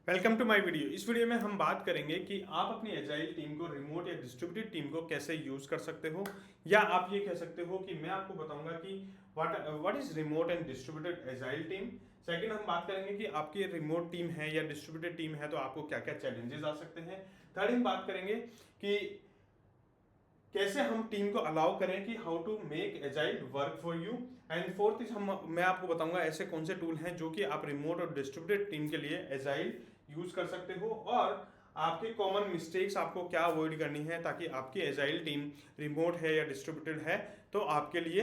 Welcome to my video. इस video में हम बात करेंगे कि आप अपनी एजाइल टीम को रिमोट या डिस्ट्रीब्यूटेड टीम को कैसे यूज कर सकते हो, या आप ये कह सकते हो कि मैं आपको बताऊंगा कि what is remote and distributed agile team. Second, हम बात करेंगे कि आपकी रिमोट टीम है या डिस्ट्रीब्यूटेड टीम है तो आपको क्या क्या चैलेंजेस आ सकते हैं। थर्ड, हम बात करेंगे कि कैसे हम टीम को अलाउ करें कि how to make agile work for you. And fourth is मैं आपको बताऊंगा ऐसे कौन से टूल हैं जो कि आप रिमोट और डिस्ट्रीब्यूटेड टीम के लिए एजाइल यूज कर सकते हो, और आपके कॉमन मिस्टेक्स आपको क्या अवॉइड करनी है ताकि आपकी एजाइल टीम रिमोट है या डिस्ट्रीब्यूटेड है तो आपके लिए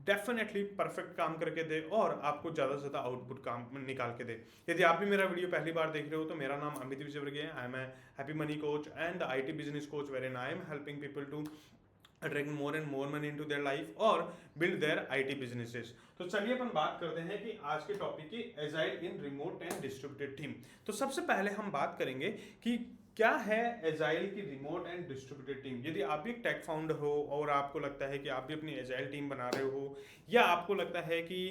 डेफिनेटली परफेक्ट काम करके दे और आपको ज़्यादा से ज़्यादा आउटपुट काम निकाल के दे। यदि आप भी मेरा वीडियो पहली बार देख रहे हो तो मेरा नाम अमित विजयवर्गीय है। I am a happy money coach and the IT business coach wherein I am helping people to attract more and more money into their life और build their IT businesses। तो चलिए अपन बात करते हैं कि आज के टॉपिक की agile in remote and distributed team. तो सबसे पहले हम बात करेंगे कि क्या है एजाइल की रिमोट एंड डिस्ट्रीब्यूटेड टीम। यदि आप भी एक टेक फाउंडर हो और आपको लगता है कि आप भी अपनी एजाइल टीम बना रहे हो, या आपको लगता है कि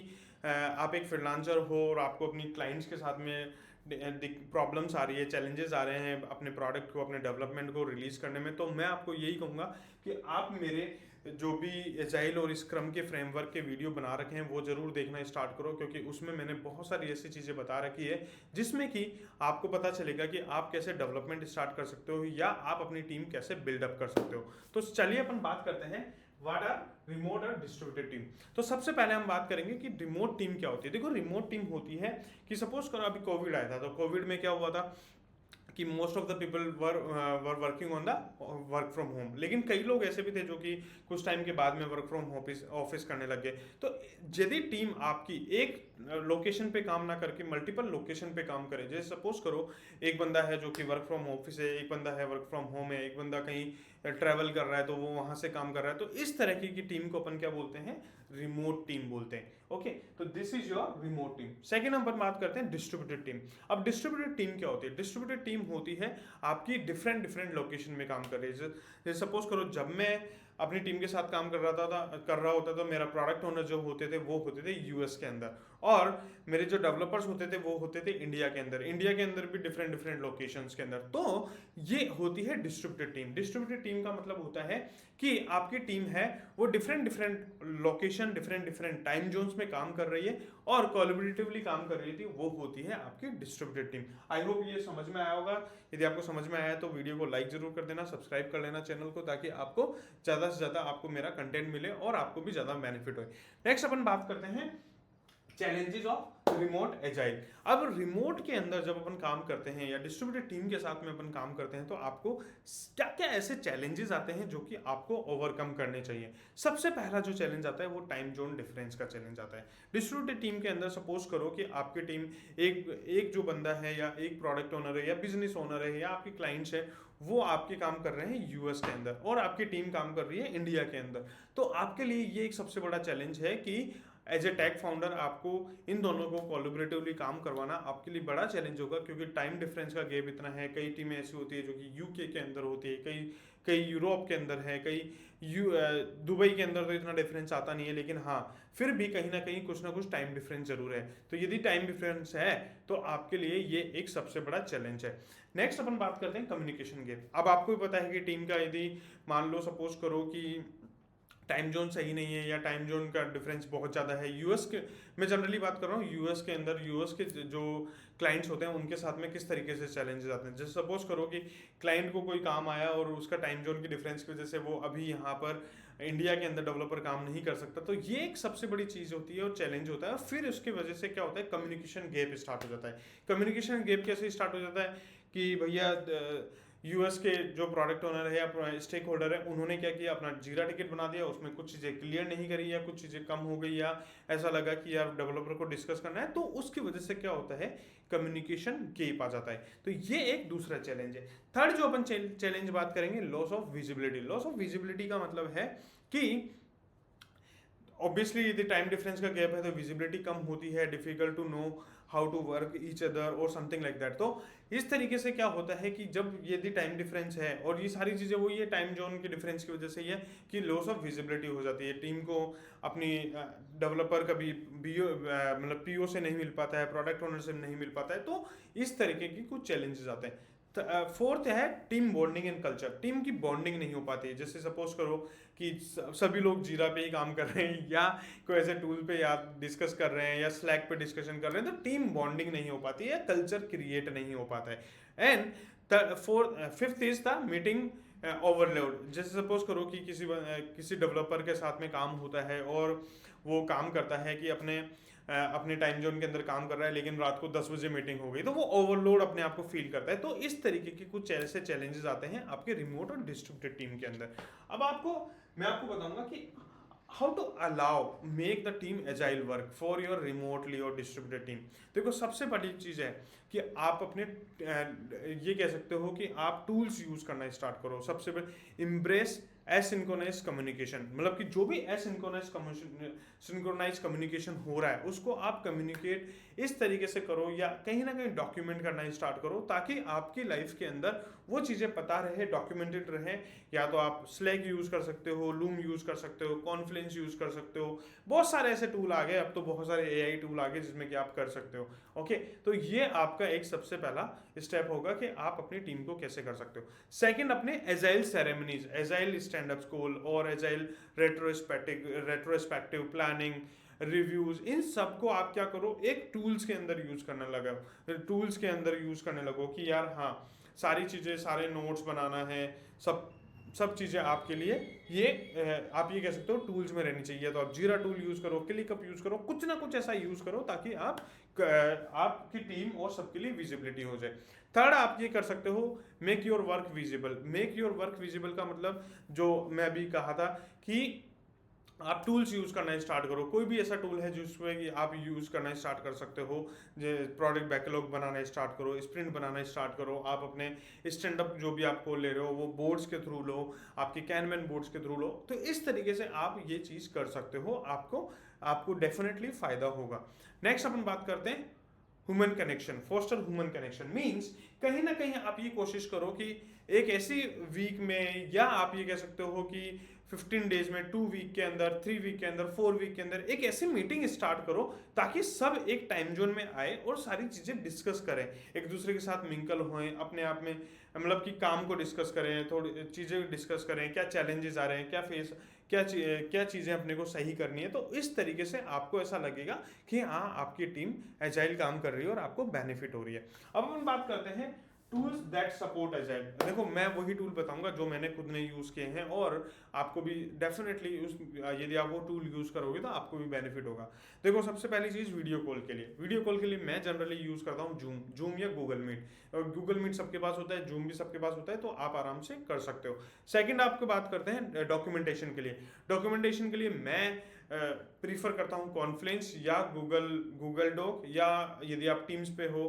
आप एक फ्रीलांसर हो और आपको अपनी क्लाइंट्स के साथ में प्रॉब्लम्स आ रही है, चैलेंजेस आ रहे हैं अपने प्रोडक्ट को, अपने डेवलपमेंट को रिलीज करने में, तो मैं आपको यही कहूँगा कि आप मेरे जो भी एजाइल और स्क्रम के फ्रेमवर्क के वीडियो बना रखे हैं वो जरूर देखना स्टार्ट करो, क्योंकि उसमें मैंने बहुत सारी ऐसी चीज़ें बता रखी है जिसमें कि आपको पता चलेगा कि आप कैसे डेवलपमेंट स्टार्ट कर सकते हो या आप अपनी टीम कैसे बिल्डअप कर सकते हो। तो चलिए अपन बात करते हैं व्हाट आर रिमोट और डिस्ट्रीब्यूटेड टीम। तो सबसे पहले हम बात करेंगे कि रिमोट टीम क्या होती है। देखो, रिमोट टीम होती है कि सपोज करो अभी कोविड आया था, तो कोविड में क्या हुआ था कि most of the people were working on the work from home, लेकिन कई लोग ऐसे भी थे जो कि कुछ टाइम के बाद में वर्क फ्रॉम ऑफिस करने लग गए। तो यदि टीम आपकी एक लोकेशन पे काम ना करके मल्टीपल लोकेशन पे काम करे, जैसे सपोज करो एक बंदा है जो कि वर्क फ्रॉम ऑफिस है, एक बंदा है वर्क फ्रॉम होम है, एक बंदा कहीं ट्रैवल कर रहा है तो वो वहां से काम कर रहा है, तो इस तरह की टीम को अपन क्या बोलते हैं, रिमोट टीम बोलते हैं। ओके, तो this is your remote team. Second, हम बात करते हैं डिस्ट्रीब्यूटेड टीम। अब डिस्ट्रीब्यूटेड टीम क्या होती है? डिस्ट्रीब्यूटेड टीम होती है आपकी डिफरेंट डिफरेंट लोकेशन में काम कर रही है। जैसे सपोज करो जब मैं अपनी टीम के साथ काम कर रहा होता तो मेरा प्रोडक्ट ओनर जो होते थे वो होते थे यूएस के अंदर, और मेरे जो डेवलपर्स होते थे वो होते थे इंडिया के अंदर, इंडिया के अंदर भी डिफरेंट डिफरेंट लोकेशंस के अंदर। तो ये होती है डिस्ट्रीब्यूटेड टीम। डिस्ट्रीब्यूटेड टीम का मतलब होता है कि आपकी टीम है वो different different location, different different time zones में काम कर रही है और कोलैबोरेटिवली काम कर रही थी, वो होती है आपकी डिस्ट्रीब्यूटेड टीम। आई होप ये समझ में आया होगा। यदि आपको समझ में आया तो वीडियो को लाइक जरूर कर देना, सब्सक्राइब कर लेना चैनल को, ताकि आपको ज़्यादा से ज़्यादा आपको मेरा कंटेंट मिले और आपको भी ज़्यादा बेनिफिट हो। नेक्स्ट अपन बात करते हैं चैलेंजेस ऑफ रिमोट एजाइल। अब रिमोट के अंदर जब अपन काम करते हैं या डिस्ट्रीब्यूटेड टीम के साथ में अपन काम करते हैं तो आपको क्या क्या ऐसे चैलेंजेस आते हैं जो कि आपको ओवरकम करने चाहिए। सबसे पहला जो चैलेंज आता है वो टाइम जोन डिफरेंस का चैलेंज आता है। डिस्ट्रीब्यूटेड टीम के अंदर सपोज करो कि आपकी टीम एक जो बंदा है या एक प्रोडक्ट ओनर है या बिजनेस ओनर है या आपके क्लाइंट्स है, वो आपके काम कर रहे हैं यूएस के अंदर और आपकी टीम काम कर रही है इंडिया के अंदर। तो आपके लिए ये एक सबसे बड़ा चैलेंज है कि एज ए टेक फाउंडर आपको इन दोनों को कोलैबोरेटिवली काम करवाना आपके लिए बड़ा चैलेंज होगा, क्योंकि टाइम डिफरेंस का गैप इतना है। कई टीमें ऐसी होती है जो कि यूके के अंदर होती है, कई कई यूरोप के अंदर है, कई दुबई के अंदर तो इतना डिफरेंस आता नहीं है, लेकिन हाँ फिर भी कहीं ना कुछ टाइम डिफरेंस जरूर है। तो यदि टाइम डिफरेंस है तो आपके लिए ये एक सबसे बड़ा चैलेंज है। नेक्स्ट अपन बात करते हैं कम्युनिकेशन गैप। अब आपको भी पता है कि टीम का यदि मान लो सपोज करो कि टाइम जोन सही नहीं है या टाइम जोन का डिफरेंस बहुत ज़्यादा है। यूएस के मैं जनरली बात कर रहा हूँ, यूएस के अंदर यूएस के जो क्लाइंट्स होते हैं उनके साथ में किस तरीके से चैलेंजेस आते हैं। जैसे सपोज करो कि क्लाइंट को कोई काम आया और उसका टाइम जोन की डिफरेंस की वजह से वो अभी यहाँ पर इंडिया के अंदर डेवलपर काम नहीं कर सकता, तो ये एक सबसे बड़ी चीज़ होती है और चैलेंज होता है। फिर उसकी वजह से क्या होता है, कम्युनिकेशन गैप स्टार्ट हो जाता है। कम्युनिकेशन गैप कैसे स्टार्ट हो जाता है कि भैया यूएस के जो प्रोडक्ट ओनर है या स्टेक होल्डर है उन्होंने क्या किया, अपना जीरा टिकट बना दिया, उसमें कुछ चीज़ें क्लियर नहीं करी या कुछ चीज़ें कम हो गई या ऐसा लगा कि यार डेवलपर को डिस्कस करना है, तो उसकी वजह से क्या होता है, कम्युनिकेशन गैप आ जाता है। तो ये एक दूसरा चैलेंज है। थर्ड जो अपन चैलेंज बात करेंगे, loss of visibility. Loss of visibility का मतलब है कि ऑब्वियसली यदि टाइम डिफरेंस का गैप है तो विजिबिलिटी कम होती है, difficult to know how to work each other और समथिंग लाइक दैट। तो इस तरीके से क्या होता है कि जब यदि टाइम डिफरेंस है, और ये सारी चीज़ें वही है टाइम जोन के डिफरेंस की वजह से ही है कि लॉस ऑफ विजिबिलिटी हो जाती है, टीम को अपनी डेवलपर कभी बीओ मतलब पीओ से नहीं मिल पाता है, प्रोडक्ट ओनर से नहीं मिल पाता है, तो इस तरीके की कुछ चैलेंजेस आते हैं। फोर्थ है team bonding and culture, team की बॉन्डिंग नहीं हो पाती है। जैसे सपोज करो कि सभी लोग जीरा पे ही काम कर रहे हैं या कोई ऐसे टूल पे या डिस्कस कर रहे हैं या स्लैक पे डिस्कशन कर रहे हैं, तो टीम बॉन्डिंग नहीं हो पाती है, कल्चर क्रिएट नहीं हो पाता है। And fifth is the meeting overload. जैसे सपोज करो कि किसी डेवलपर के साथ में काम होता है और वो काम करता है कि अपने टाइम जोन के अंदर काम कर रहा है, लेकिन रात को 10 बजे मीटिंग हो गई, तो वो ओवरलोड अपने आप को फील करता है। तो इस तरीके के कुछ ऐसे चैलेंजेस आते हैं आपके रिमोट और डिस्ट्रीब्यूटेड टीम के अंदर। अब मैं आपको बताऊंगा कि how to allow make the team agile work for your remotely और डिस्ट्रीब्यूटेड टीम। देखो सबसे बड़ी चीज़ है कि आप अपने ये कह सकते हो कि आप टूल्स यूज करना स्टार्ट करो। सबसे पहले इम्ब्रेस एसिंक्रोनस कम्युनिकेशन, मतलब कि जो भी सिंक्रोनाइज कम्युनिकेशन हो रहा है उसको आप कम्युनिकेट इस तरीके से करो या कहीं ना कहीं डॉक्यूमेंट करना स्टार्ट करो, ताकि आपकी लाइफ के अंदर वो चीज़ें पता रहे, डॉक्यूमेंटेड रहे। या तो आप स्लैक यूज़ कर सकते हो, लूम यूज़ कर सकते हो, कॉन्फ्लेंस यूज़ कर सकते हो, बहुत सारे ऐसे टूल आ गए, अब तो बहुत सारे एआई टूल आ गए जिसमें कि आप कर सकते हो। ओके, तो ये आपका एक सबसे पहला स्टेप होगा कि आप अपनी टीम को कैसे कर सकते हो। सेकंड, अपने agile ceremonies, agile stand up school और एजाइल रेट्रोस्पेक्टिव प्लानिंग, रिव्यूज, इन सबको आप क्या करो, एक टूल्स के अंदर यूज करने लगो। टूल्स के अंदर यूज करने लगो कि यार हाँ, सारी चीज़ें, सारे नोट्स बनाना है, सब चीज़ें आपके लिए आप ये कह सकते हो टूल्स में रहनी चाहिए। तो आप जीरा टूल यूज़ करो, क्लिकअप यूज़ करो, कुछ ना कुछ ऐसा यूज़ करो ताकि आपकी टीम और सबके लिए विजिबिलिटी हो जाए। थर्ड, आप ये कर सकते हो make your work visible. Make your work visible का मतलब जो मैं अभी कहा था कि आप टूल्स यूज करना स्टार्ट करो। कोई भी ऐसा टूल है जिसमें कि आप यूज करना स्टार्ट कर सकते हो। प्रोडक्ट बैकलॉग बनाना स्टार्ट करो, स्प्रिंट बनाना स्टार्ट करो, आप अपने स्टैंड अप जो भी आप ले रहे हो वो बोर्ड्स के थ्रू लो, आपके कैनवैन बोर्ड्स के थ्रू लो। तो इस तरीके से आप ये चीज कर सकते हो, आपको डेफिनेटली फायदा होगा। नेक्स्ट अपन बात करते हैं human connection. Foster human connection means कहीं ना कहीं आप ये कोशिश करो कि एक ऐसी वीक में, या आप ये कह सकते हो कि 15 डेज में, 2 वीक के अंदर, 3 वीक के अंदर, 4 वीक के अंदर एक ऐसी मीटिंग स्टार्ट करो ताकि सब एक टाइम जोन में आए और सारी चीज़ें डिस्कस करें, एक दूसरे के साथ मिंकल होएं, अपने आप में मतलब कि काम को डिस्कस करें, थोड़ी चीज़ें डिस्कस करें, क्या चैलेंजेस आ रहे हैं, क्या चीज़ें अपने को सही करनी है। तो इस तरीके से आपको ऐसा लगेगा कि हाँ, आपकी टीम एजाइल काम कर रही है और आपको बेनिफिट हो रही है। अब हम बात करते हैं टूल्स दैट सपोर्ट एजाइल। देखो मैं वही टूल बताऊंगा जो मैंने खुद ने यूज़ किए हैं, और आपको भी डेफिनेटली यदि आप वो टूल यूज़ करोगे तो आपको भी बेनिफिट होगा। देखो सबसे पहली चीज़ वीडियो कॉल के लिए मैं जनरली यूज़ करता हूँ जूम या गूगल मीट। और गूगल मीट सबके पास होता है, जूम भी सबके पास होता है, तो आप आराम से कर सकते हो। सेकंड, आपको बात करते हैं डॉक्यूमेंटेशन के लिए मैं प्रीफर करता हूँ कॉन्फ्लेंस या गूगल डॉक, या यदि आप टीम्स पे हो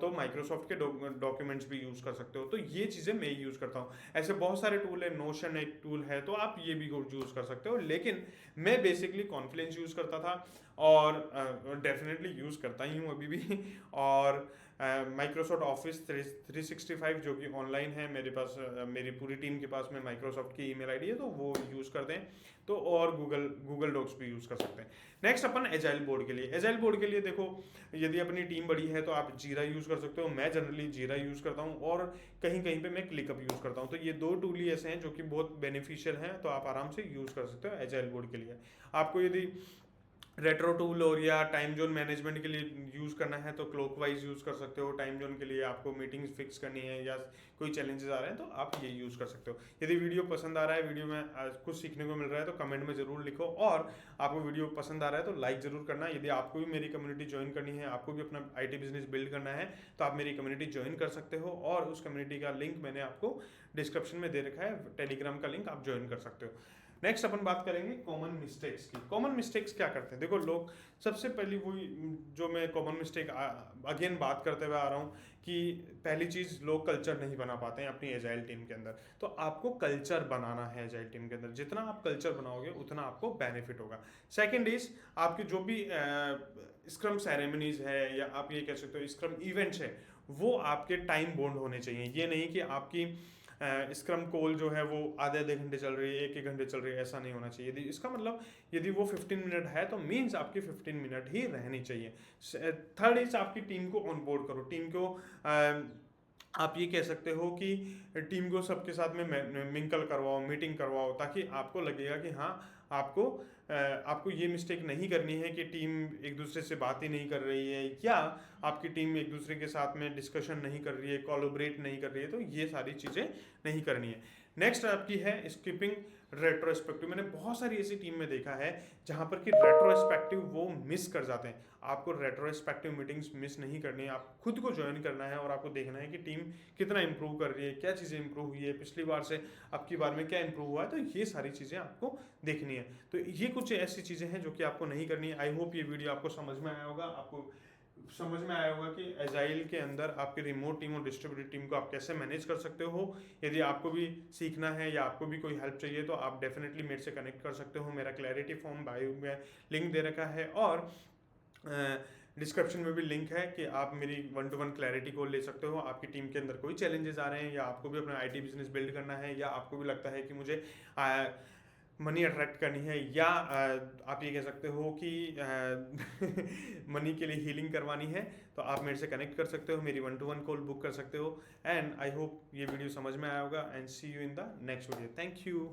तो माइक्रोसॉफ्ट के डॉक्यूमेंट्स भी यूज़ कर सकते हो। तो ये चीज़ें मैं यूज़ करता हूँ। ऐसे बहुत सारे टूल है, नोशन एक टूल है, तो आप ये भी यूज़ कर सकते हो, लेकिन मैं बेसिकली कॉन्फ्लेंस यूज़ करता था और डेफिनेटली यूज़ करता ही हूँ अभी भी। और माइक्रोसॉफ्ट ऑफिस 365 जो कि ऑनलाइन है, मेरे पास मेरी पूरी टीम के पास में माइक्रोसॉफ्ट की ईमेल आईडी है, तो वो यूज़ करते हैं। तो और गूगल डॉक्स भी यूज़ कर सकते हैं। नेक्स्ट अपन एजाइल बोर्ड के लिए देखो, यदि अपनी टीम बड़ी है तो आप जीरा यूज़ कर सकते हो। मैं जनरली जीरा यूज़ करता हूँ और कहीं कहीं पे मैं क्लिकअप यूज़ करता हूँ। तो ये दो टूल ही ऐसे हैं जो कि बहुत बेनिफिशियल हैं, तो आप आराम से यूज़ कर सकते हो एजाइल बोर्ड के लिए। आपको यदि रेट्रो टूल और या टाइम जोन मैनेजमेंट के लिए यूज़ करना है तो क्लॉकवाइज यूज़ कर सकते हो। टाइम जोन के लिए आपको मीटिंग्स फिक्स करनी है या कोई चैलेंजेस आ रहे हैं तो आप ये यूज़ कर सकते हो। यदि वीडियो पसंद आ रहा है, वीडियो में कुछ सीखने को मिल रहा है, तो कमेंट में ज़रूर लिखो, और आपको वीडियो पसंद आ रहा है तो लाइक ज़रूर करना। यदि आपको भी मेरी कम्युनिटी ज्वाइन करनी है, आपको भी अपना IT बिजनेस बिल्ड करना है, तो आप मेरी कम्युनिटी ज्वाइन कर सकते हो, और उस कम्युनिटी का लिंक मैंने आपको डिस्क्रिप्शन में दे रखा है, टेलीग्राम का लिंक, आप ज्वाइन कर सकते हो। नेक्स्ट अपन बात करेंगे कॉमन मिस्टेक्स की। कॉमन मिस्टेक्स क्या करते हैं? देखो लोग सबसे पहली वही जो मैं कॉमन मिस्टेक अगेन बात करते हुए आ रहा हूँ कि पहली चीज़ लोग कल्चर नहीं बना पाते हैं अपनी एजाइल टीम के अंदर। तो आपको कल्चर बनाना है एजाइल टीम के अंदर, जितना आप कल्चर बनाओगे उतना आपको बेनिफिट होगा। सेकेंड इज आपके जो भी स्क्रम सेरेमनीज है या आप ये कह सकते हो स्क्रम इवेंट्स है, वो आपके टाइम बॉन्ड होने चाहिए। ये नहीं कि आपकी स्क्रम कॉल जो है वो आधे आधे घंटे चल रही है, एक एक घंटे चल रही है, ऐसा नहीं होना चाहिए। यदि इसका मतलब यदि वो 15 मिनट है तो मीन्स आपकी 15 मिनट ही रहनी चाहिए। थर्ड इज आपकी टीम को ऑनबोर्ड करो। टीम को आप ये कह सकते हो कि टीम को सबके साथ में मिंकल करवाओ, मीटिंग करवाओ, ताकि आपको लगेगा कि हाँ आपको ये मिस्टेक नहीं करनी है कि टीम एक दूसरे से बात ही नहीं कर रही है, या आपकी टीम एक दूसरे के साथ में डिस्कशन नहीं कर रही है, कोलैबोरेट नहीं कर रही है। तो ये सारी चीज़ें नहीं करनी है। नेक्स्ट आपकी है स्किपिंग रेट्रोस्पेक्टिव। मैंने बहुत सारी ऐसी टीम में देखा है जहाँ पर कि रेट्रोस्पेक्टिव वो मिस कर जाते हैं। आपको रेट्रोस्पेक्टिव मीटिंग्स मिस नहीं करनी है, आप खुद को ज्वाइन करना है और आपको देखना है कि टीम कितना इंप्रूव कर रही है, क्या चीज़ें इंप्रूव हुई है, पिछली बार से अब की बार में क्या इंप्रूव हुआ है। तो ये सारी चीज़ें आपको देखनी है। तो ये कुछ ऐसी चीज़ें हैं जो कि आपको नहीं करनी है। आई होप ये वीडियो आपको समझ में आया होगा, आपको समझ में आया होगा कि एजाइल के अंदर आपके रिमोट टीम और डिस्ट्रीब्यूटेड टीम को आप कैसे मैनेज कर सकते हो। यदि आपको भी सीखना है या आपको भी कोई हेल्प चाहिए तो आप डेफिनेटली मेरे से कनेक्ट कर सकते हो। मेरा क्लैरिटी फॉर्म बायो में लिंक दे रखा है और डिस्क्रिप्शन में भी लिंक है कि आप मेरी 1-to-1 क्लैरिटी को ले सकते हो। आपकी टीम के अंदर कोई चैलेंजेस आ रहे हैं या आपको भी अपना आईटी बिजनेस बिल्ड करना है, या आपको भी लगता है कि मुझे मनी अट्रैक्ट करनी है, या आप ये कह सकते हो कि मनी के लिए हीलिंग करवानी है, तो आप मेरे से कनेक्ट कर सकते हो, मेरी 1-to-1 कॉल बुक कर सकते हो। एंड आई होप ये वीडियो समझ में आया होगा and see you in the next video. Thank you.